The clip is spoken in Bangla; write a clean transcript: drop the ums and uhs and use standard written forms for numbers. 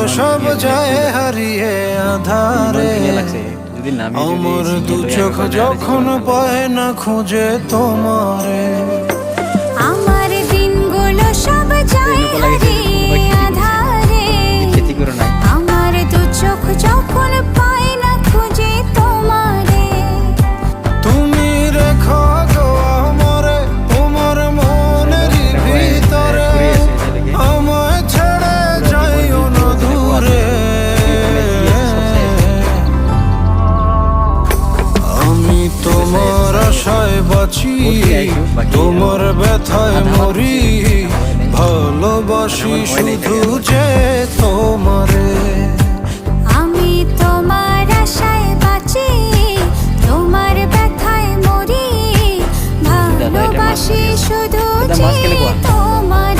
সব যায় হারিয়ে আধারে। আমার দু চোখ যখন পায় না খুঁজে তোমারে, আমার দিনগুলো সব যায় হারিয়ে আধারে। আমার দু চোখ যখন পায় না খুঁজে তোমারে। তুমি রেখো গো আমারে তোমার মনের ভিতরে, আমায় ছেড়ে যাইও না দূরে। আমি তোমার আশায় বাঁচি, তোমার ব্যথায় মরি, ভালোবাসি শুধু যে তোমারে। আমি তোমার আশায় বাঁচি, তোমার ব্যথায় মরি, ভালোবাসি শুধু যে তোমার।